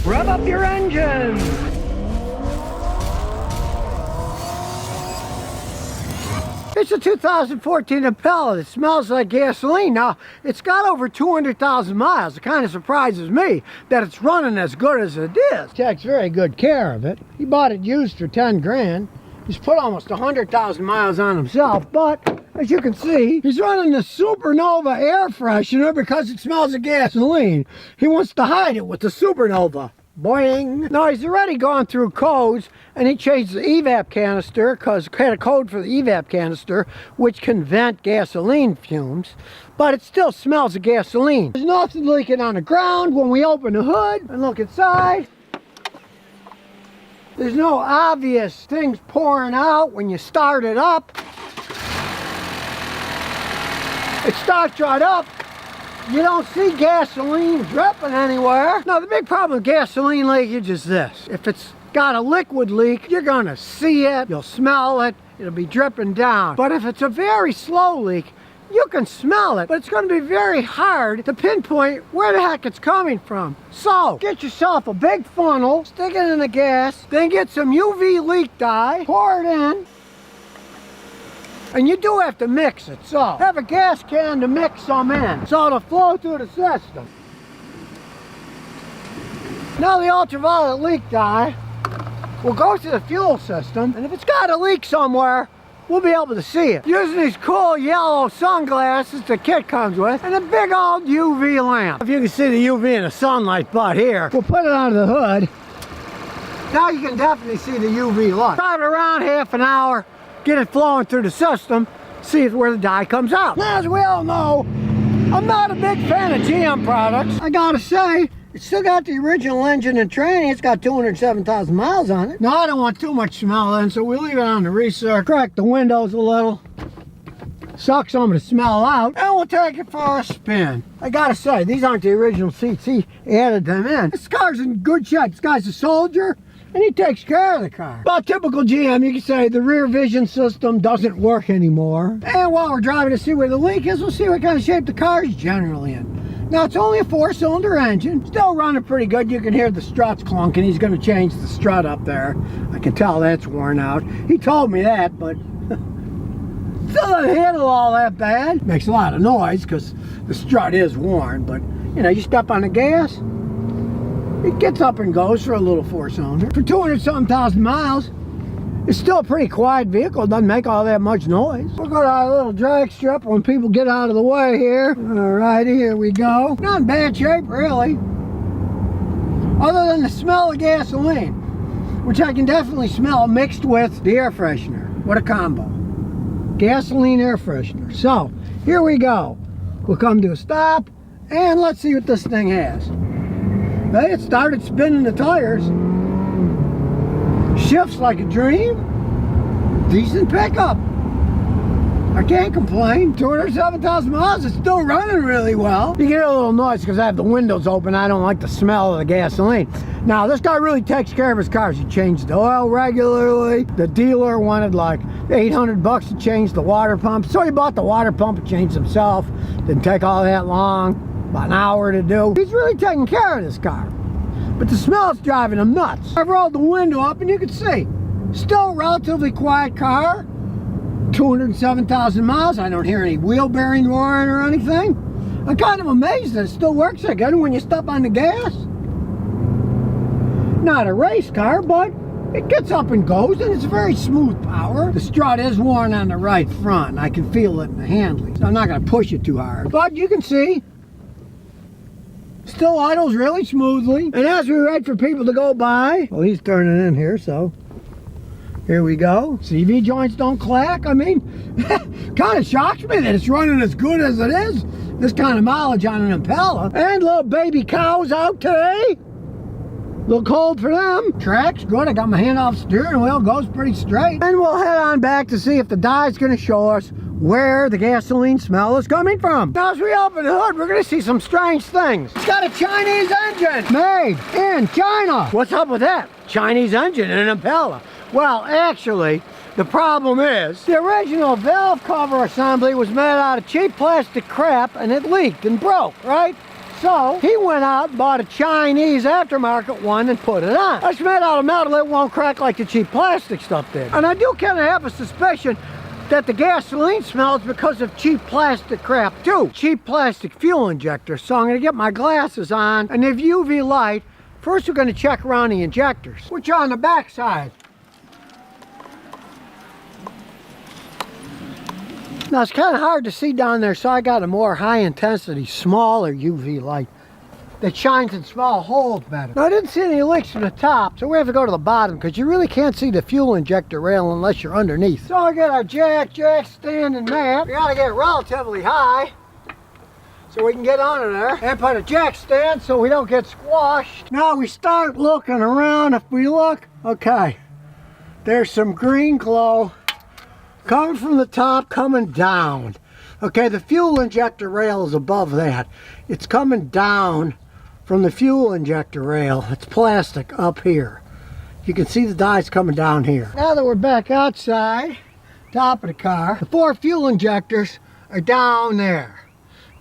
Rev up your engine. It's a 2014 Impala. It smells like gasoline. Now, it's got over 200,000 miles. It kind of surprises me that it's running as good as it is. Takes very good care of it. He bought it used for 10 grand. He's put almost 100,000 miles on himself, but as you can see, he's running the Supernova air freshener because it smells of gasoline. He wants to hide it with the Supernova. Boing. Now he's already gone through codes and he changed the evap canister because it had a code for the evap canister which can vent gasoline fumes, but it still smells of gasoline. There's nothing leaking on the ground when we open the hood and look inside. There's no obvious things pouring out when you start it up. It starts right up. You don't see gasoline dripping anywhere. Now the big problem with gasoline leakage is this. If it's got a liquid leak, you're gonna see it, you'll smell it, it'll be dripping down. But if it's a very slow leak, you can smell it, but it's gonna be very hard to pinpoint where the heck it's coming from. So, get yourself a big funnel, stick it in the gas, then get some UV leak dye, pour it in, and you do have to mix it, so have a gas can to mix some in so it'll flow through the system. Now the ultraviolet leak dye will go to the fuel system, and if it's got a leak somewhere, we'll be able to see it. Using these cool yellow sunglasses the kit comes with, and a big old UV lamp. If you can see the UV in the sunlight but here, we'll put it under the hood. Now you can definitely see the UV light. Drive it around half an hour, get it flowing through the system, see where the dye comes out. Now, as we all know, I'm not a big fan of GM products. I gotta say, it's still got the original engine and training. It's got 207,000 miles on it. Now, I don't want too much smell in, so we'll leave it on the recirc. Crack the windows a little. Suck some of the smell out, and we'll take it for a spin. I gotta say, these aren't the original seats. He added them in. This car's in good shape. This guy's a soldier, and he takes care of the car. About typical GM, you can say the rear vision system doesn't work anymore. And while we're driving to see where the leak is, we'll see what kind of shape the car is generally in. Now, it's only a 4-cylinder engine, still running pretty good. You can hear the struts clunking. He's gonna change the strut up there. I can tell that's worn out. He told me that, but still doesn't handle all that bad. Makes a lot of noise because the strut is worn, but you know, you step on the gas, it gets up and goes for a little 4-cylinder. For 200-something thousand miles, it's still a pretty quiet vehicle. It doesn't make all that much noise. We'll go to our little drag strip when people get out of the way here. Alrighty, here we go. Not in bad shape, really. Other than the smell of gasoline, which I can definitely smell mixed with the air freshener. What a combo. Gasoline air freshener. So, here we go. We'll come to a stop, and let's see what this thing has. Hey, it started spinning the tires. Shifts like a dream. Decent pickup. I can't complain. 207,000 miles, it's still running really well. You get a little noise because I have the windows open. I don't like the smell of the gasoline. Now, this guy really takes care of his cars. He changed the oil regularly. The dealer wanted like 800 bucks to change the water pump. So he bought the water pump and changed himself. Didn't take all that long. About an hour to do. He's really taking care of this car. But the smell's driving him nuts. I rolled the window up and you can see, still a relatively quiet car. 207,000 miles. I don't hear any wheel bearing roaring or anything. I'm kind of amazed that it still works so good when you step on the gas. Not a race car, but it gets up and goes, and it's very smooth power. The strut is worn on the right front. I can feel it in the handling. So I'm not going to push it too hard. But you can see, still idles really smoothly. And as we wait for people to go by, well, he's turning in here, so here we go. CV joints don't clack. I mean, kind of shocks me that it's running as good as it is. This kind of mileage on an Impala. And little baby cows out today. A little cold for them. Track's good. I got my hand off steering wheel. Goes pretty straight. And we'll head on back to see if the dye's going to show us where the gasoline smell is coming from. Now, as we open the hood, we're going to see some strange things. It's got a Chinese engine made in China. What's up with that? Chinese engine in an Impala. Well, actually, the problem is the original valve cover assembly was made out of cheap plastic crap and it leaked and broke, right? So he went out and bought a Chinese aftermarket one and put it on. It's made out of metal, it won't crack like the cheap plastic stuff did. And I do kind of have a suspicion that the gasoline smells because of cheap plastic crap too. Cheap plastic fuel injectors. So I'm gonna get my glasses on, and if UV light, first we're gonna check around the injectors, which are on the back side. Now it's kind of hard to see down there, so I got a more high intensity, smaller UV light that shines in small holes better. Now I didn't see any leaks from the top, so we have to go to the bottom because you really can't see the fuel injector rail unless you're underneath. So I got our jack stand and map. We gotta get relatively high so we can get under there and put a jack stand so we don't get squashed. Now we start looking around. If we look, okay, there's some green glow coming from the top, coming down. Okay, the fuel injector rail is above that. It's coming down from the fuel injector rail. It's plastic up here. You can see the dye's coming down here. Now that we're back outside, top of the car, the 4 fuel injectors are down there.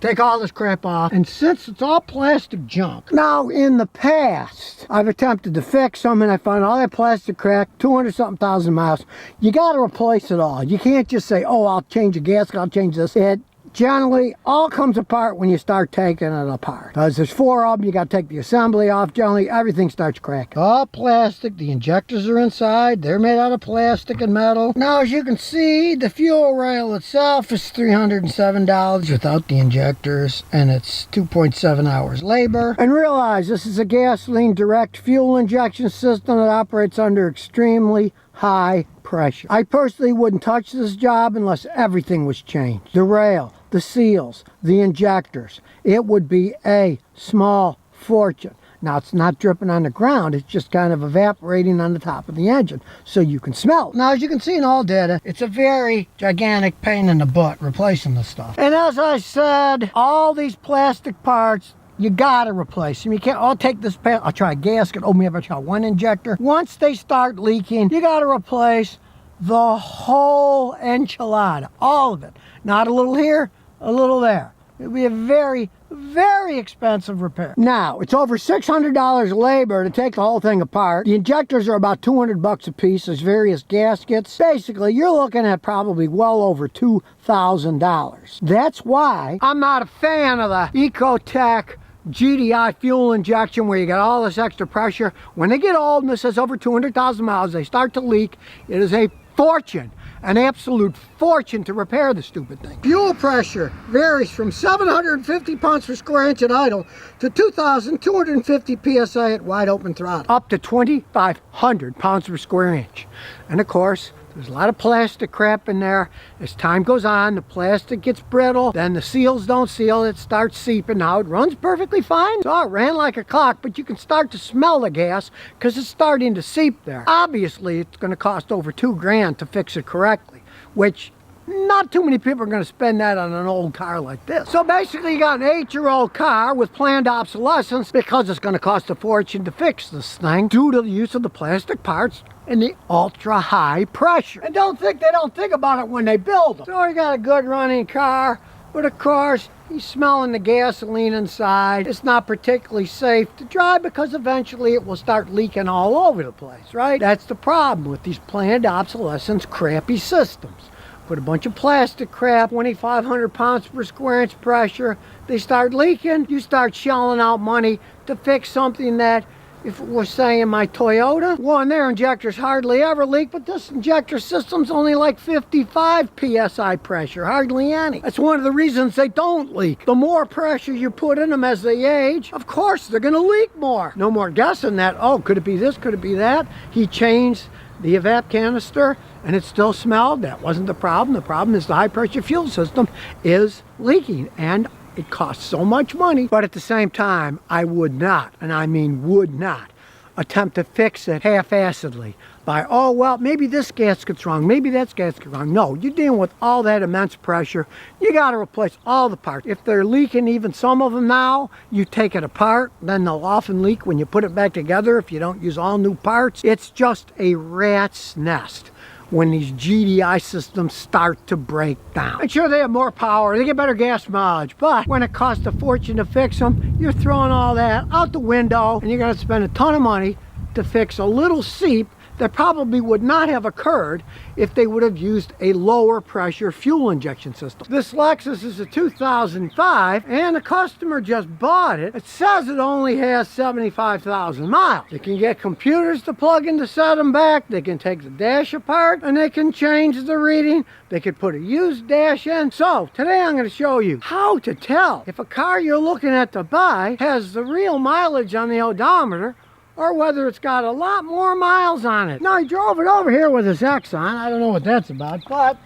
Take all this crap off, and since it's all plastic junk, now in the past I've attempted to fix them and I found all that plastic crack, 200-something thousand miles. You got to replace it all. You can't just say, oh, I'll change the gasket, I'll change this. It generally all comes apart when you start taking it apart. Because there's 4 of them, you got to take the assembly off. Generally everything starts cracking. All plastic, the injectors are inside, they're made out of plastic and metal. Now as you can see, the fuel rail itself is $307 without the injectors, and it's 2.7 hours labor. And realize this is a gasoline direct fuel injection system that operates under extremely high pressure. I personally wouldn't touch this job unless everything was changed. The rail, the seals, the injectors. It would be a small fortune. Now it's not dripping on the ground, it's just kind of evaporating on the top of the engine so you can smell it. Now as you can see in all data, it's a very gigantic pain in the butt replacing this stuff. And as I said, all these plastic parts, you gotta replace them. You can't, I'll take this, I'll try a gasket, oh, maybe I'll try one injector. Once they start leaking, you gotta replace the whole enchilada, all of it. Not a little here, a little there. It'll be a very, very expensive repair. Now, it's over $600 labor to take the whole thing apart. The injectors are about 200 bucks a piece. There's various gaskets. Basically, you're looking at probably well over $2,000. That's why I'm not a fan of the Ecotech GDI fuel injection where you got all this extra pressure. When they get old and this says over 200,000 miles, they start to leak. It is a fortune, an absolute fortune to repair the stupid thing. Fuel pressure varies from 750 pounds per square inch at idle to 2,250 psi at wide open throttle, up to 2,500 pounds per square inch. And of course, there's a lot of plastic crap in there. As time goes on, the plastic gets brittle, then the seals don't seal, it starts seeping. Now it runs perfectly fine. So it ran like a clock, but you can start to smell the gas because it's starting to seep there. Obviously, it's going to cost over $2,000 to fix it correctly, which not too many people are going to spend that on an old car like this. So basically you got an 8-year-old car with planned obsolescence because it's going to cost a fortune to fix this thing due to the use of the plastic parts and the ultra high pressure. And don't think they don't think about it when they build them. So you got a good running car, but of course he's smelling the gasoline inside. It's not particularly safe to drive because eventually it will start leaking all over the place, right? That's the problem with these planned obsolescence crappy systems. Put a bunch of plastic crap, 2,500 pounds per square inch pressure, they start leaking, you start shelling out money to fix something that, if it was saying my Toyota, one, their injectors hardly ever leak, but this injector system's only like 55 psi pressure, hardly any. That's one of the reasons they don't leak. The more pressure you put in them as they age, of course they're gonna leak more. No more guessing that, oh, could it be this, could it be that? He changed the evap canister and it still smelled. That wasn't the problem. The problem is the high pressure fuel system is leaking and it costs so much money. But at the same time, I would not, and I mean would not, attempt to fix it half-assedly by, oh, well, maybe this gasket's wrong, maybe that gasket's wrong. No, you're dealing with all that immense pressure. You got to replace all the parts. If they're leaking, even some of them now, you take it apart, then they'll often leak when you put it back together if you don't use all new parts. It's just a rat's nest when these GDI systems start to break down. And sure, they have more power, they get better gas mileage, but when it costs a fortune to fix them, you're throwing all that out the window, and you're going to spend a ton of money to fix a little seep that probably would not have occurred if they would have used a lower pressure fuel injection system. This Lexus is a 2005 and the customer just bought it. It says it only has 75,000 miles. They can get computers to plug in to set them back. They can take the dash apart and they can change the reading. They could put a used dash in. So today I'm going to show you how to tell if a car you're looking at to buy has the real mileage on the odometer or whether it's got a lot more miles on it. Now, I drove it over here with this X on. I don't know what that's about, but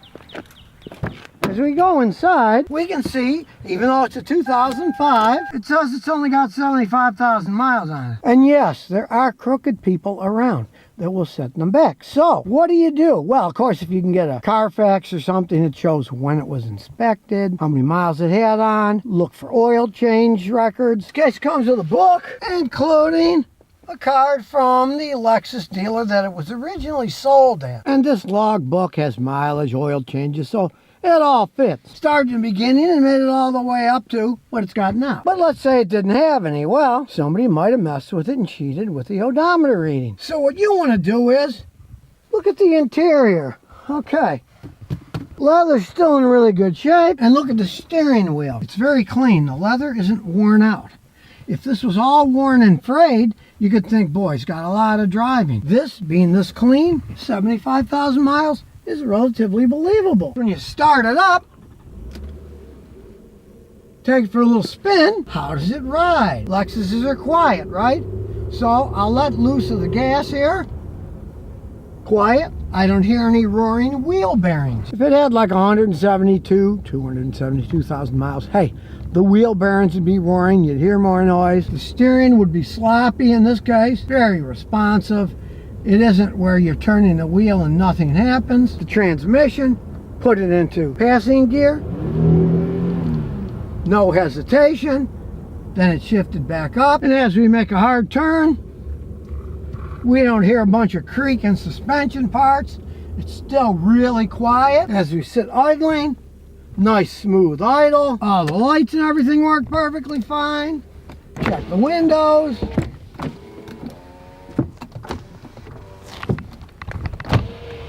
as we go inside, we can see, even though it's a 2005, it says it's only got 75,000 miles on it. And yes, there are crooked people around that will set them back. So, what do? Well, of course, if you can get a Carfax or something that shows when it was inspected, how many miles it had on, look for oil change records. This case comes with a book, including a card from the Lexus dealer that it was originally sold at. And this log book has mileage, oil changes, so it all fits. Started in the beginning and made it all the way up to what it's got now. But let's say it didn't have any. Well, somebody might have messed with it and cheated with the odometer reading. So what you want to do is look at the interior. Okay. Leather's still in really good shape. And look at the steering wheel. It's very clean. The leather isn't worn out. If this was all worn and frayed, you could think, boy, it's got a lot of driving. This, being this clean, 75,000 miles, is relatively believable. When you start it up, take it for a little spin, how does it ride? Lexuses are quiet, right? So I'll let loose of the gas here. Quiet. I don't hear any roaring wheel bearings. If it had like 272,000 miles, hey, the wheel bearings would be roaring, you'd hear more noise. The steering would be sloppy in this case, very responsive. It isn't where you're turning the wheel and nothing happens. The transmission, put it into passing gear. No hesitation. Then it shifted back up. And as we make a hard turn, we don't hear a bunch of creaking suspension parts. It's still really quiet. As we sit idling, nice smooth idle. All the lights and everything work perfectly fine. Check the windows.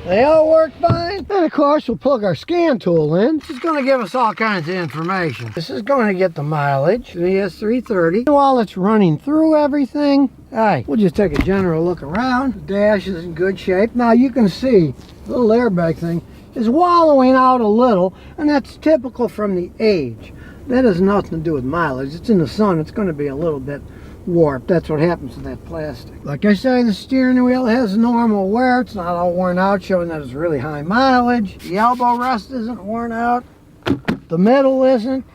They all work fine. And of course, we'll plug our scan tool in. This is going to give us all kinds of information. This is going to get the mileage, the ES330. While it's running through everything, hey, we'll just take a general look around. The dash is in good shape. Now you can see the little airbag thing is wallowing out a little, and that's typical from the age. That has nothing to do with mileage. It's in the sun. It's going to be a little bit warped. That's what happens to that plastic. Like I say, the steering wheel has normal wear. It's not all worn out, showing that it's really high mileage. The elbow rest isn't worn out. The middle isn't.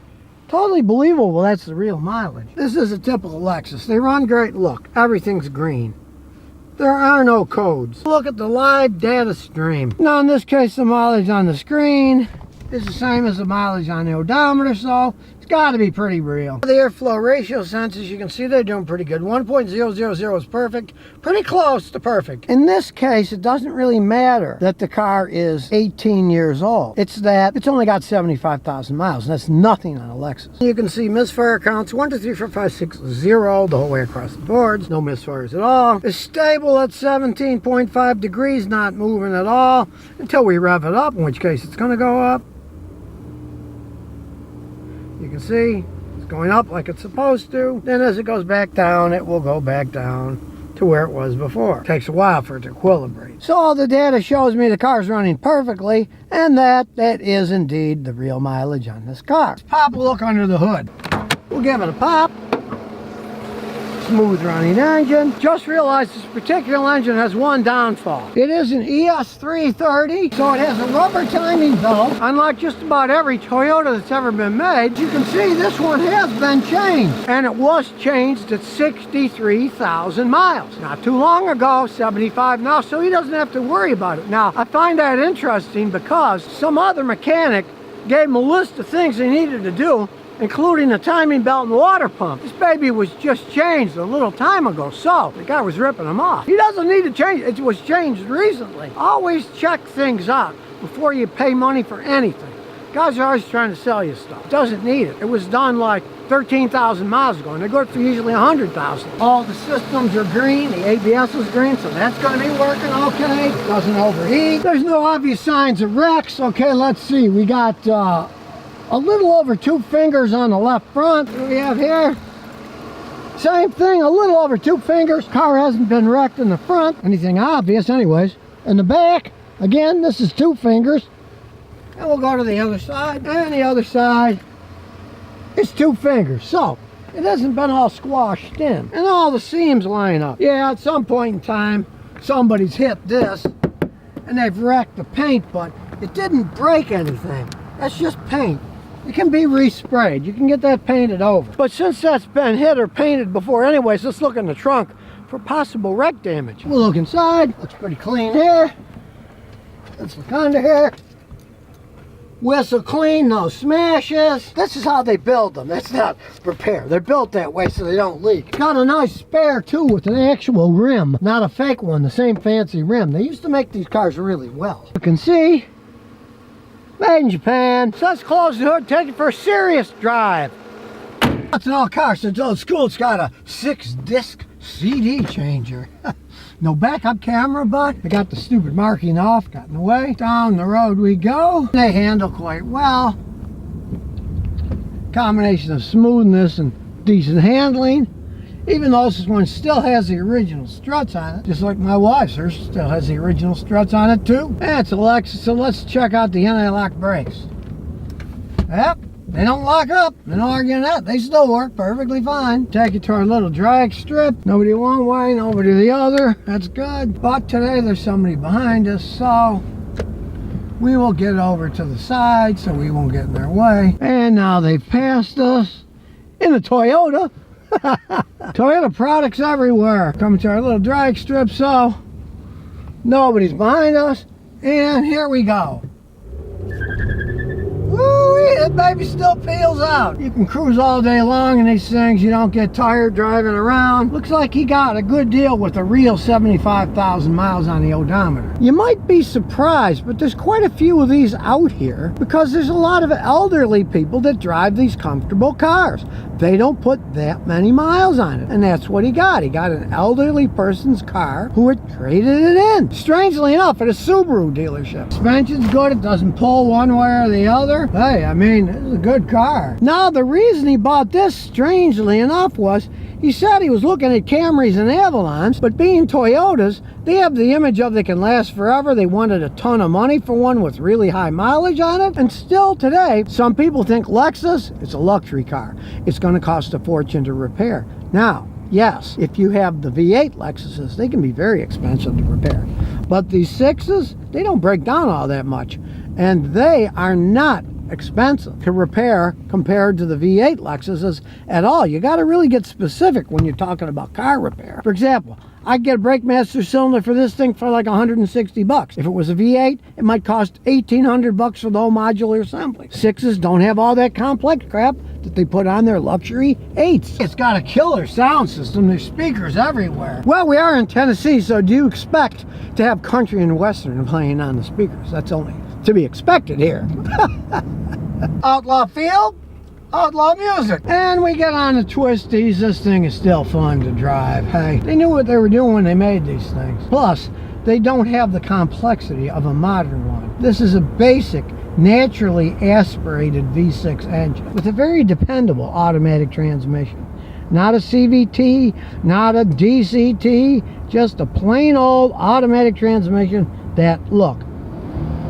Totally believable. That's the real mileage. This is a typical Lexus. They run great. Look, everything's green. There are no codes. Look at the live data stream. Now in this case, the mileage on the screen is the same as the mileage on the odometer, so it's got to be pretty real. The airflow ratio sensors, you can see they're doing pretty good. 1.000 is perfect, pretty close to perfect. In this case, it doesn't really matter that the car is 18 years old. It's that it's only got 75,000 miles, and that's nothing on a Lexus. You can see misfire counts, 1, 2, 3, 4, 5, 6, 0, the whole way across the boards. No misfires at all. It's stable at 17.5 degrees, not moving at all, until we rev it up, in which case it's going to go up. You can see it's going up like it's supposed to. Then as it goes back down, it will go back down to where it was before. It takes a while for it to equilibrate. So all the data shows me the car's running perfectly, and that is indeed the real mileage on this car. Let's pop a look under the hood. We'll give it a pop. Smooth running engine. Just realized this particular engine has one downfall. It is an ES330, so it has a rubber timing belt. Unlike just about every Toyota that's ever been made, you can see this one has been changed. And it was changed at 63,000 miles. Not too long ago, 75 now, so he doesn't have to worry about it. Now, I find that interesting because some other mechanic gave him a list of things he needed to do including the timing belt and the water pump. This baby was just changed a little time ago, so the guy was ripping them off. He doesn't need to change it. It was changed recently. Always check things out before you pay money for anything. Guys are always trying to sell you stuff. Doesn't need it. It was done like 13,000 miles ago, and they're good for usually 100,000. All the systems are green. The ABS is green, so that's going to be working okay. It doesn't overheat. There's no obvious signs of wrecks. Okay, let's see. We got a little over 2 fingers on the left front. What do we have here? Same thing, a little over 2 fingers. Car hasn't been wrecked in the front. Anything obvious anyways. In the back, again, this is 2 fingers. And we'll go to the other side. And the other side is 2 fingers. So, it hasn't been all squashed in. And all the seams line up. Yeah, at some point in time, somebody's hit this and they've wrecked the paint, but it didn't break anything. That's just paint. It can be resprayed. You can get that painted over. But since that's been hit or painted before anyways, let's look in the trunk for possible wreck damage. We'll look inside. Looks pretty clean here. Let's look under here. Whistle clean, no smashes. This is how they build them. That's not repair. They're built that way so they don't leak. Got a nice spare too with an actual rim, not a fake one, the same fancy rim. They used to make these cars really well. You can see, made in Japan. So let's close the hood, take it for a serious drive. That's an old car, since old school. It's got a 6-disc CD changer. No backup camera, but I got the stupid marking off, got in the way. Down the road we go. They handle quite well. Combination of smoothness and decent handling. Even though this one still has the original struts on it, just like my wife's, hers still has the original struts on it too. And it's a Lexus, so let's check out the anti-lock brakes. Yep. They don't lock up. No arguing that. They still work perfectly fine. Take it to our little drag strip. Nobody one way, nobody the other. That's good. But today there's somebody behind us, so we will get over to the side so we won't get in their way. And now they've passed us in a Toyota. Toyota products everywhere. Coming to our little drag strip, so nobody's behind us. And here we go. Woo-wee, that baby still peels out. You can cruise all day long in these things. You don't get tired driving around. Looks like he got a good deal with a real 75,000 miles on the odometer. You might be surprised, but there's quite a few of these out here because there's a lot of elderly people that drive these comfortable cars. They don't put that many miles on it, and that's what he got. He got an elderly person's car who had traded it in. Strangely enough, at a Subaru dealership. Suspension's good. It doesn't pull one way or the other. Hey, I mean, this is a good car. Now, the reason he bought this, strangely enough, was he said he was looking at Camrys and Avalons, but being Toyotas, they have the image of they can last forever. They wanted a ton of money for one with really high mileage on it. And still today, some people think Lexus is a luxury car. It's going to cost a fortune to repair. Now, yes, if you have the V8 Lexuses, they can be very expensive to repair. But these 6s, they don't break down all that much. And they are not expensive to repair compared to the V8 Lexuses at all. You got to really get specific when you're talking about car repair. For example, I'd get a brake master cylinder for this thing for like 160 bucks. If it was a V8, it might cost 1,800 bucks for the whole modular assembly. 6s don't have all that complex crap that they put on their luxury 8s. It's got a killer sound system. There's speakers everywhere. Well, we are in Tennessee, so do you expect to have country and western playing on the speakers? That's only to be expected here. Outlaw feel, outlaw music. And we get on the twisties. This thing is still fun to drive. Hey, they knew what they were doing when they made these things. Plus, they don't have the complexity of a modern one. This is a basic, naturally aspirated V6 engine with a very dependable automatic transmission. Not a CVT, not a DCT, just a plain old automatic transmission that, look,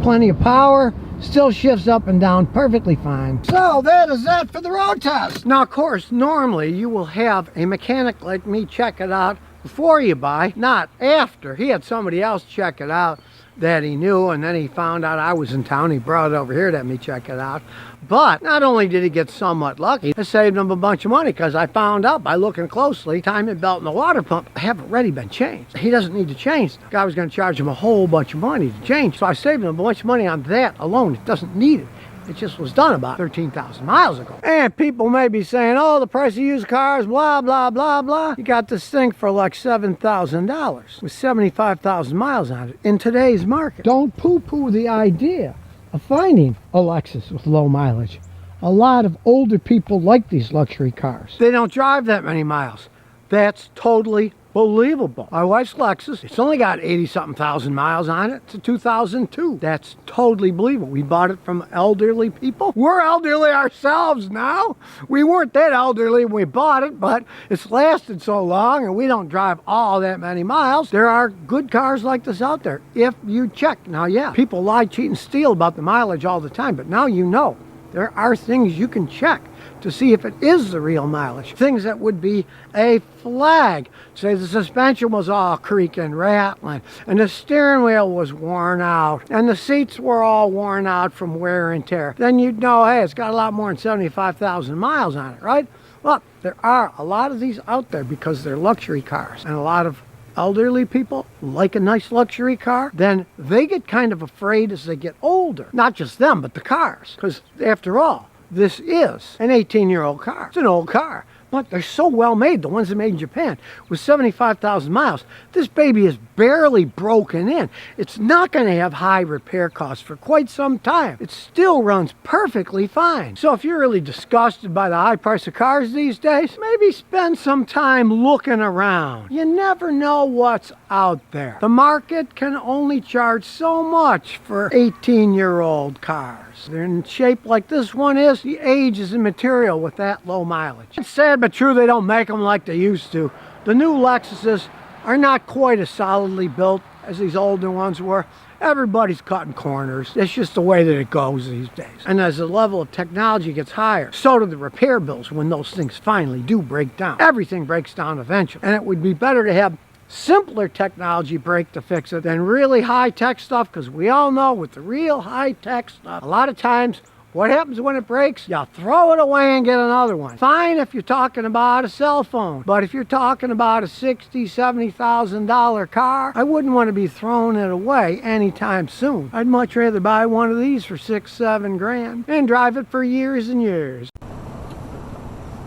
plenty of power, still shifts up and down perfectly fine. So that is that for the road test. Now, of course, normally you will have a mechanic like me check it out before you buy, not after. He had somebody else check it out that he knew, and then he found out I was in town. He brought it over here to let me check it out. But not only did he get somewhat lucky, it saved him a bunch of money, because I found out by looking closely, timing belt and the water pump have already been changed. He doesn't need to change. The guy was going to charge him a whole bunch of money to change, so I saved him a bunch of money on that alone. It doesn't need it. It just was done about 13,000 miles ago. And people may be saying, oh, the price of used cars, blah, blah, blah, blah. You got this thing for like $7,000 with 75,000 miles on it in today's market. Don't poo-poo the idea of finding a Lexus with low mileage. A lot of older people like these luxury cars. They don't drive that many miles. That's totally believable. My wife's Lexus, it's only got 80-something thousand miles on it. It's a 2002. That's totally believable. We bought it from elderly people. We're elderly ourselves now. We weren't that elderly when we bought it, but it's lasted so long and we don't drive all that many miles. There are good cars like this out there if you check. Now, yeah, people lie, cheat, and steal about the mileage all the time, but now you know. There are things you can check to see if it is the real mileage. Things that would be a flag. Say the suspension was all creaking, rattling, and the steering wheel was worn out, and the seats were all worn out from wear and tear. Then you'd know, hey, it's got a lot more than 75,000 miles on it, right? Well, there are a lot of these out there because they're luxury cars, and a lot of elderly people like a nice luxury car, then they get kind of afraid as they get older. Not just them, but the cars. Because after all, this is an 18-year-old car. It's an old car. But they're so well made, the ones that are made in Japan, with 75,000 miles. This baby is barely broken in. It's not going to have high repair costs for quite some time. It still runs perfectly fine. So if you're really disgusted by the high price of cars these days, maybe spend some time looking around. You never know what's out there. The market can only charge so much for 18-year-old cars. They're in shape like this one is. The age is immaterial with that low mileage. It's sad but true, they don't make them like they used to. The new Lexuses are not quite as solidly built as these older ones were. Everybody's cutting corners. It's just the way that it goes these days. And as the level of technology gets higher, so do the repair bills when those things finally do break down. Everything breaks down eventually. And it would be better to have simpler technology break to fix it than really high-tech stuff, because we all know with the real high-tech stuff, a lot of times what happens when it breaks? You throw it away and get another one. Fine if you're talking about a cell phone, but if you're talking about a $60,000, $70,000 car, I wouldn't want to be throwing it away anytime soon. I'd much rather buy one of these for $6, $7 grand and drive it for years and years.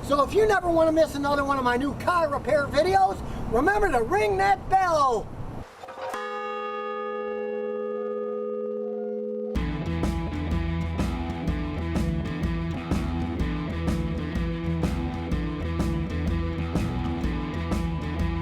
So if you never want to miss another one of my new car repair videos, remember to ring that bell.